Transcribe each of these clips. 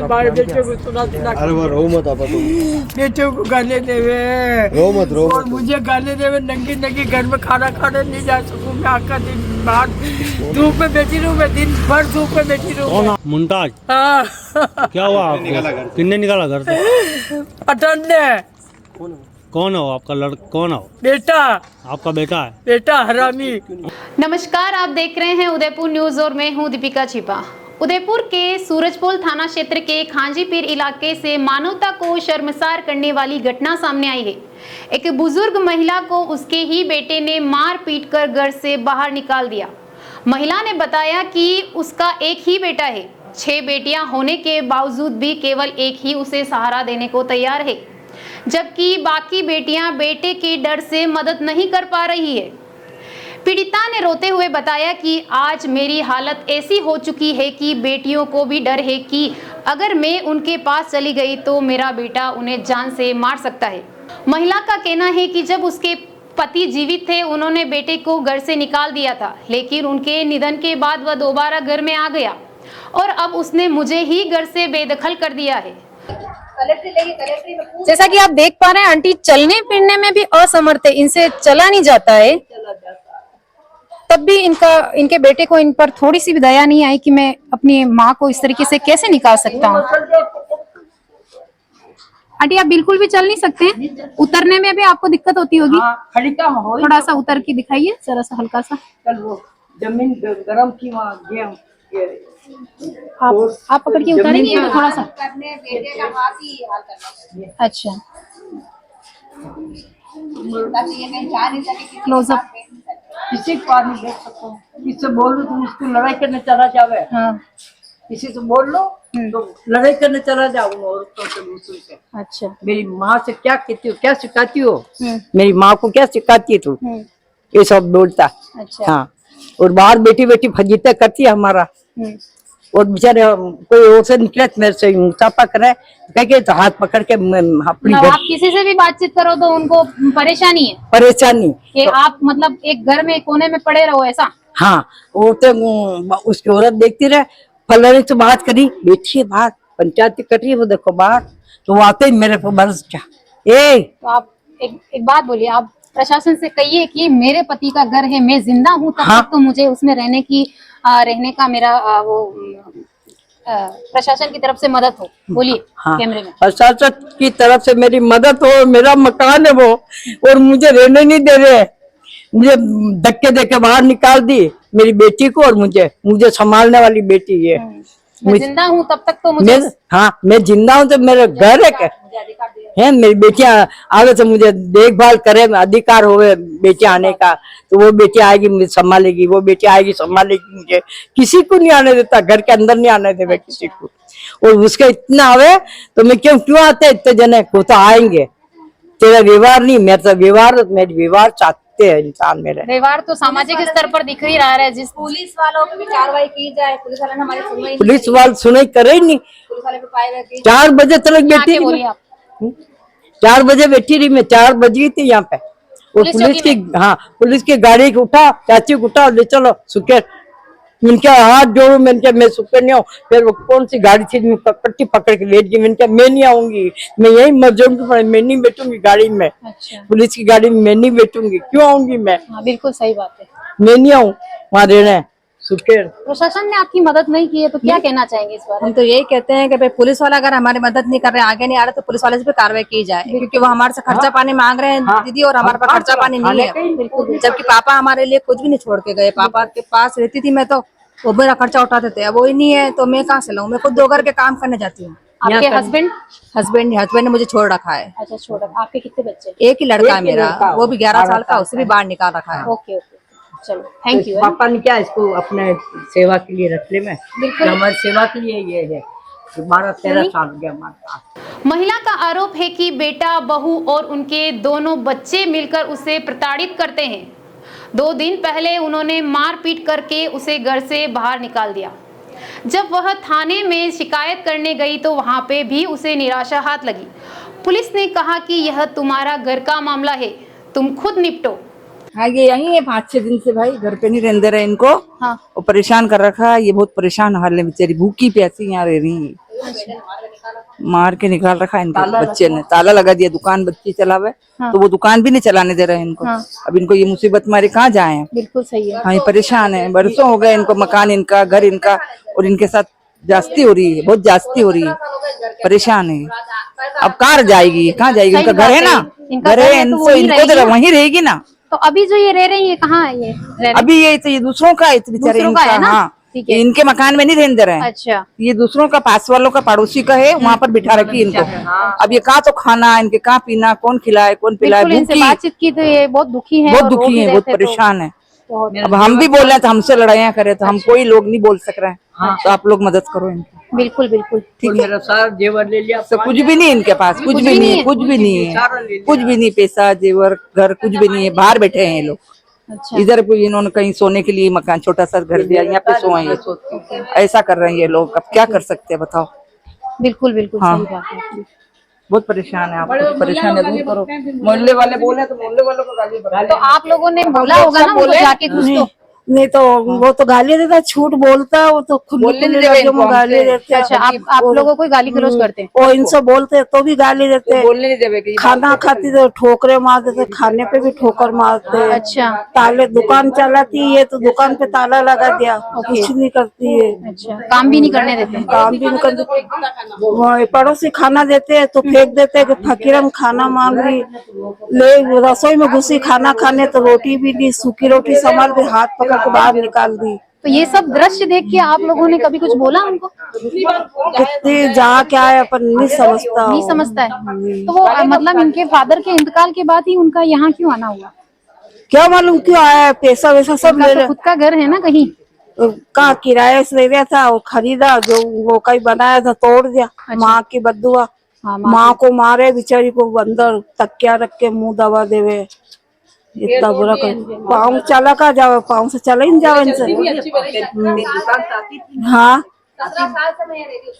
हमारे बेटे को सुना सुना अरे वो रो मत आप तुम, बेटे को गाले देवे, रो मत रो और मत। मुझे गाले देवे, नंगी नंगी घर में खाना खाने नहीं जा सकूँ मैं। आका दिन बाहर धूप में बैठी रहूँ, मैं दिन भर धूप में बैठी रहूँ। मुमताज, हाँ क्या हुआ आपको? किसने निकाला घर से? पठान ने। कौन हो आपका लड़का? कौन हो? बेटा, आपका बेटा है? बेटा हरामी। नमस्कार, आप देख रहे हैं उदयपुर न्यूज और मैं हूं दीपिका छिपा। उदयपुर के सूरजपोल थाना क्षेत्र के खांजीपीर इलाके से मानवता को शर्मसार करने वाली घटना सामने आई है। एक बुजुर्ग महिला को उसके ही बेटे ने मार पीट कर घर से बाहर निकाल दिया। महिला ने बताया कि उसका एक ही बेटा है, 6 बेटियां होने के बावजूद भी केवल एक ही उसे सहारा देने को तैयार है, जबकि बाकी बेटियां बेटे के डर से मदद नहीं कर पा रही है। पीड़िता ने रोते हुए बताया कि आज मेरी हालत ऐसी हो चुकी है कि बेटियों को भी डर है कि अगर मैं उनके पास चली गई तो मेरा बेटा उन्हें जान से मार सकता है। महिला का कहना है कि जब उसके पति जीवित थे उन्होंने बेटे को घर से निकाल दिया था, लेकिन उनके निधन के बाद वह दोबारा घर में आ गया और अब उसने मुझे ही घर से बेदखल कर दिया है। जैसा कि आप देख पा रहे हैं, आंटी चलने फिरने में भी असमर्थ है, इनसे चला नहीं जाता है। तब भी इनके बेटे को इन पर थोड़ी सी भी दया नहीं आई कि मैं अपनी माँ को इस तरीके से कैसे निकाल सकता हूँ। आंटी आप बिल्कुल भी चल नहीं सकते हैं, उतरने में भी आपको दिक्कत होती होगी। थोड़ा सा उतर के दिखाइए, जरा सा हल्का सा। जमीन गरम की वहाँ गया। आप पकड़ के उतारेंगे थोड़ा सा। अच्छा, क्लोजअप। किसी को नहीं देख सकता, किससे बोल लो तुम उसको लड़ाई करने चला जावे। हाँ, किसी से बोल लो तो लड़ाई करने चला जाओ औरतों से, दूसरों से। अच्छा। मेरी माँ से क्या कहती हो, क्या सिखाती हो, मेरी माँ को क्या सिखाती है तू, ये सब बोलता। अच्छा। हाँ, और बाहर बेटी बेटी फजीता करती है हमारा। और बेचारे कोई और से निकले मेरे से मुसाफा करे तो हाथ पकड़ के अपनी आप किसी से भी बातचीत करो तो उनको परेशानी है, परेशानी कि तो, आप मतलब एक घर में कोने में पड़े रहो ऐसा। हाँ, वो तो उसकी औरत देखती रहे, फलाने से बात करी, बेटी है बाहर पंचायती कर रही है, वो देखो बाहर, तो वो आते ही मेरे को बरस क्या। तो आप एक बात बोलिए, आप प्रशासन से कहिए कि मेरे पति का घर है, मैं जिंदा हूँ तब तक तो मुझे उसमें रहने का मेरा प्रशासन की तरफ से मदद हो। बोलिए। हाँ, कैमरे में। प्रशासन की तरफ से मेरी मदद हो, मेरा मकान है वो, और मुझे रहने नहीं दे रहे, मुझे धक्के देके बाहर निकाल दी, मेरी बेटी को, और मुझे संभालने वाली बेटी है। मैं जिंदा हूँ तब तक तो मुझे हाँ, मैं जिंदा हूँ तो मेरा घर है, मेरी बेटियां आगे से मुझे देखभाल करे, अधिकार होवे बेटियां आने का, तो वो बेटी आएगी मुझे संभालेगी, वो बेटी आएगी संभालेगी मुझे। किसी को नहीं आने देता, घर के अंदर नहीं आने देवे किसी को। और उसके इतना आवे तो मैं क्यों आते इतने जने को, तो आएंगे, तेरा व्यवहार नहीं, मेरा व्यवहार, मेरे व्यवहार चाहते हैं इंसान। मेरे व्यवहार तो सामाजिक स्तर पर दिख ही रहा है, जिस पुलिस वालों पे भी कार्रवाई की जाए। पुलिस वाले हमारी सुनवाई, पुलिस वाले सुनाई करे ही नहीं। पुलिस वाले पे पाए गए 4 बजे तक बैठी रही, 4 बजे बैठी रही मैं, 4 बज गई थी यहाँ पे। और पुलिस की गाड़ी को उठा, चाची को उठा, ले चलो सुकेर। इनके हाथ जोड़ू, मैं सुकेर नहीं हूँ। फिर वो कौन सी गाड़ी थी, पकड़ के बैठ गई। मैं नहीं आऊंगी, मैं यही मर जाऊंगी, मैं नहीं बैठूंगी गाड़ी में। अच्छा। पुलिस की गाड़ी में मैं नहीं बैठूंगी, क्यों आऊंगी मैं। बिल्कुल सही बात है, मैं नहीं आऊँ वहाँ रहने। प्रशासन ने आपकी मदद नहीं की है तो क्या कहना चाहेंगे इस बारे में? हम तो यही कहते हैं कि भाई पुलिस वाला अगर हमारी मदद नहीं कर रहे, आगे नहीं आ रहे, तो पुलिस वाले से भी कार्रवाई की जाए, क्योंकि वो हमारे से खर्चा पानी मांग रहे हैं दीदी, और हमारे पास खर्चा पानी नहीं है। जबकि पापा हमारे लिए कुछ भी नहीं छोड़ के गए। पापा के पास रहती थी मैं, तो वो मेरा खर्चा उठाते थे, अब वो ही नहीं है तो मैं कहाँ से लाऊं। मैं खुद 2 घर के काम करने जाती हूँ। आपके हस्बैंड ने मुझे छोड़ रखा है। अच्छा, छोड़ रखा। आपके कितने बच्चे? एक ही लड़का है मेरा, वो भी 11 साल का, उसे भी बाहर निकाल रखा है। ओके, चलो, थैंक यू। पापा ने क्या इसको अपने सेवा के लिए रख ले, में हमारी सेवा के लिए ये है। 12-13 साल हो गया हमारे। महिला का आरोप है कि बेटा, बहू और उनके दोनों बच्चे मिलकर उसे प्रताड़ित करते हैं। 2 दिन पहले उन्होंने मारपीट करके उसे घर से बाहर निकाल दिया। जब वह थाने में शिकायत करने गई तो वहां पे भी उसे निराशा हाथ लगी। पुलिस ने कहा कि यह तुम्हारा घर का मामला है, तुम खुद निपटो। हाँ, ये यही है 5-6 दिन से भाई, घर पे नहीं रहने दे रहे इनको। हाँ। और परेशान कर रखा है, ये बहुत परेशान हाल है, बेचारी भूखी प्यासी यहाँ रह रही है। मार के निकाल रखा है इनके बच्चे ने, ताला लगा दिया, दुकान बच्ची चलावे तो वो दुकान भी नहीं चलाने दे रहे हैं इनको। अब इनको ये मुसीबत मारी कहाँ जाए, बिल्कुल सही है। हाँ ये परेशान है, बरसों हो गए इनको, मकान इनका, घर इनका, और इनके साथ जास्ती हो रही है, बहुत जास्ती हो रही है, परेशान है। अब कहाँ जाएगी, कहाँ जाएगी, उनका घर है ना, घर है, इनको तो वहीं रहेगी ना। तो अभी जो ये रह रही है कहाँ है ये रह रही? अभी ये तो ये दूसरों का है, तो बेचारे दूसरों का इनका, है ना? हाँ ठीक है। इनके मकान में नहीं रहने दे रहे हैं। अच्छा, ये दूसरों का, पास वालों का, पड़ोसी का है, वहाँ पर बिठा रखी इनको। अब ये कहाँ तो खाना, इनके कहाँ पीना, कौन खिलाए कौन पिलाए, बिल्कुल इनसे भूखी, बातचीत की तो ये बहुत दुखी है, बहुत और रो दुखी भी है, रहे बहुत थे तो परेशान है। बहुत। अब हम भी बोल रहे हैं तो हमसे लड़ाइयाँ करे, तो हम कोई लोग नहीं बोल सक रहे हैं, तो आप लोग मदद करो इनकी। बिल्कुल बिल्कुल ठीक है, मेरा सारा जेवर ले लिया, तो कुछ भी नहीं इनके पास, कुछ भी नहीं है, कुछ भी नहीं है, कुछ भी नहीं, पैसा जेवर घर कुछ भी नहीं है, बाहर बैठे हैं ये लोग। अच्छा, इधर कोई इन्होंने कहीं सोने के लिए मकान छोटा सा घर दिया, यहाँ पे सोए ये, ऐसा कर रहे हैं ये लोग। अब क्या कर सकते हैं बताओ। बिल्कुल बिल्कुल हाँ। सही बात है। बहुत परेशान है, आप परेशान है, दूर करो। मोहल्ले वाले बोले तो मोहल्ले वालों को गाली बता। तो आप लोगों ने बोला होगा ना उनको जाके कुछ तो? नहीं तो वो तो गाली देता है, झूठ बोलता है, वो तो बोलने नहीं खुले देवे लगे इनको मुंह गाली हमसे। देते हैं। अच्छा, आप लोगों को गाली गलौज करते हैं? और इनसे बोलते हैं तो भी गाली देते हैं। बोलने नहीं देवे कि खाना खाती तो ठोकरे मार देते, खाने पे भी ठोकर मारते हैं। अच्छा ताले, दुकान चलाती है तो दुकान पे ताला लगा दिया, कुछ नहीं करती है, अच्छा, काम भी नहीं करने देते? काम भी नहीं करती। वो पड़ोसी खाना देते हैं तो फेंक देते हैं कि फकीरम खाना मांग रही, ले रसोई में घुसी खाना खाने तो रोटी भी दी, सूखी रोटी संभाल के हाथ पकड़ के बाहर निकाल दी। तो ये सब दृश्य देख के आप लोगों ने कभी कुछ बोला उनको? कितनी जहाँ क्या है अपन नहीं समझता, नहीं समझता है। तो वो मतलब इनके फादर के इंतकाल के बाद ही उनका यहाँ क्यों आना हुआ? क्या मालूम क्यों आया, पैसा वैसा सब ले उनका तो खुद का घर है ना कहीं? कहाँ किराए से ले रहा था, वो खरीदा, जो वो कहीं बनाया था तोड़ दिया। माँ की बदुआ, हाँ, माँ को मारे बेचारी को, अंदर तकिया रख के मुंह दबा देवे, इतना बुरा कर। पाँव चला का जावे, पाँव से चला ही नहीं जावे इनसे। हाँ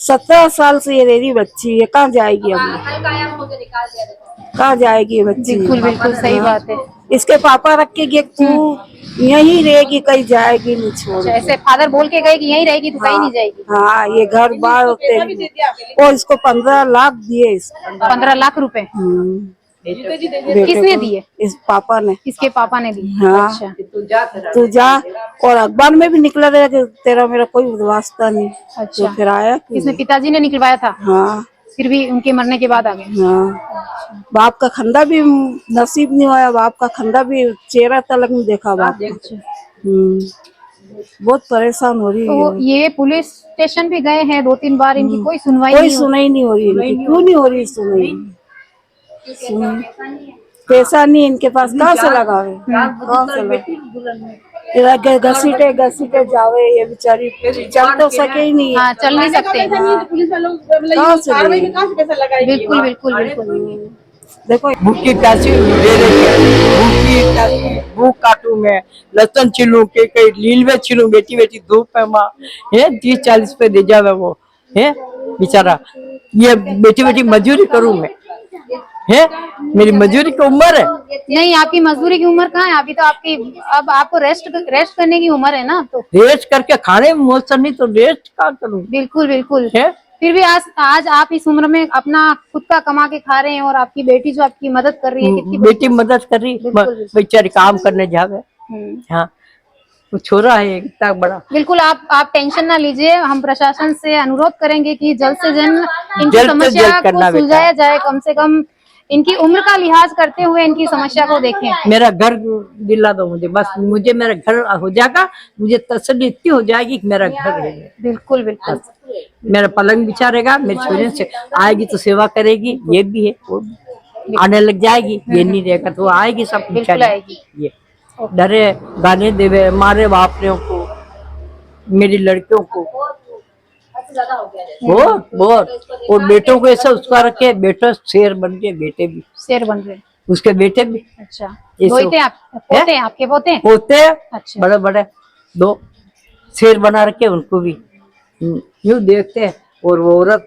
17 साल से ये रेरी बच्ची है, कहाँ जाएगी अभी, कहाँ जाएगी ये बच्ची। बिल्कुल बिल्कुल सही बात है। इसके पापा रख के गए, तू यहीं रहेगी, कहीं जाएगी नहीं, छोड़। ऐसे फादर बोल के गए कि यहीं रहेगी तो कहीं नहीं जाएगी? हाँ ये घर बार होते हैं। और इसको 15 लाख दिए, इसको 15 लाख रुपए बेटे किसने को, दिए? इस पापा ने। इसके पापा ने दिए? हाँ। अच्छा, तू जा, और अखबार में भी निकला रहा कि तेरा मेरा कोई वास्ता नहीं। अच्छा। तो फिर आया कि इसमें पिताजी ने निकलवाया था? हाँ फिर भी उनके मरने के बाद आ गए? हाँ। बाप का खंदा भी नसीब नहीं हुआ, बाप का खंदा भी चेहरा तलक नहीं देखा बाप का। बहुत परेशान हो रही तो है। ये पुलिस स्टेशन भी गए हैं 2-3 बार, इनकी कोई सुनवाई कोई नहीं हुई? सुनाई नहीं हो रही है, क्यों नहीं हो रही सुनाई? पैसा नहीं इनके पास, कहाँ से लगावे, कहाँ से लगावे? घसीटे घसीटे जावे, ये बेचारी चल तो सके ही नहीं है। हाँ, चल नहीं सकते। कहाँ से देंगे? बिल्कुल बिल्कुल बिल्कुल। देखो भूखी प्यासी दे रही है, भूखी प्यासी, भूख काटू मैं, लहसुन छिलूं के कई लीलवे छिलूं, बेटी बेटी धूप है माँ है, 30-40 पे दे जावे वो है बेचारा। ये बेटी बेटी मजदूरी करूं मैं है, मेरी मजदूरी की उम्र है। नहीं, आपकी मजदूरी की उम्र कहाँ है? अभी तो आपकी, अब आपको रेस्ट करने की उम्र है ना, तो रेस्ट करके खाने में मौसम नहीं तो रेस्ट क्या करूं बिल्कुल बिल्कुल। है। फिर भी आज आप इस उम्र में अपना खुद का कमा के खा रहे हैं, और आपकी बेटी जो आपकी मदद कर रही है, कितनी बेटी मदद कर रही, बेचारी काम करने जावे। हाँ वो छोरा है इतना बड़ा। बिल्कुल, आप टेंशन ना लीजिए, हम प्रशासन से अनुरोध करेंगे कि जल्द से जल्द इनकी जल्द से समस्या जल्द करना को सुलझाया जाए, कम से कम इनकी उम्र का लिहाज करते हुए इनकी समस्या को देखें। मेरा घर दिला दो मुझे, बस मुझे मेरा घर हो जाएगा, मुझे तसल्ली इतनी हो जाएगी कि मेरा घर है। बिल्कुल बिल्कुल। मेरा पलंग बिछा रहेगा, मेरी छोरी से आएगी तो सेवा करेगी, ये भी है, वो भी आने लग जाएगी। ये नहीं रहेगा तो आएगी, सब बिल्कुल आएगी। ये डरे गाने देवे, मारे बापरियों को, मेरी लड़कियों को बहुत। और बेटों को ऐसा उसका रखे, बेटा शेर बन के, बेटे भी शेर बन रहे? उसके बेटे भी। अच्छा, ये पोते पोते आपके पोते? पोते अच्छा। बड़े बड़े 2 शेर बना रखे, उनको भी यूं देखते हैं। और वो औरत,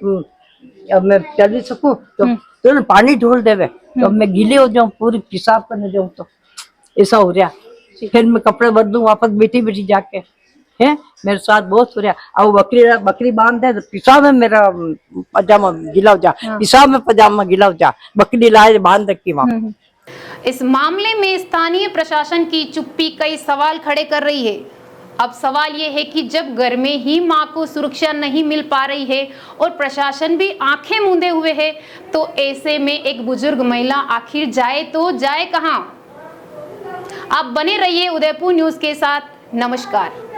अब मैं चल नहीं सकूं तो पानी ढोल देवे, तो अब मैं गीले हो जाऊं, पूरी पेशाब करने जाऊं, तो ऐसा हो रहा। फिर मैं कपड़े बदलूं वापस बेटी बेटी जाके है मेरे साथ बहुत हो रहा। अब बकरी बांध दे तो पिशाब में मेरा पजामा गिला हो जा, पिशाब में पजामा गिला हो जा, बकरी लाए बांध रखी वहां। इस मामले में स्थानीय प्रशासन की चुप्पी कई सवाल खड़े कर रही है। अब सवाल ये है कि जब घर में ही मां को सुरक्षा नहीं मिल पा रही है और प्रशासन भी आंखें मूंदे हुए है, तो ऐसे में एक बुजुर्ग महिला आखिर जाए तो जाए कहां? आप बने रहिए उदयपुर न्यूज के साथ। नमस्कार।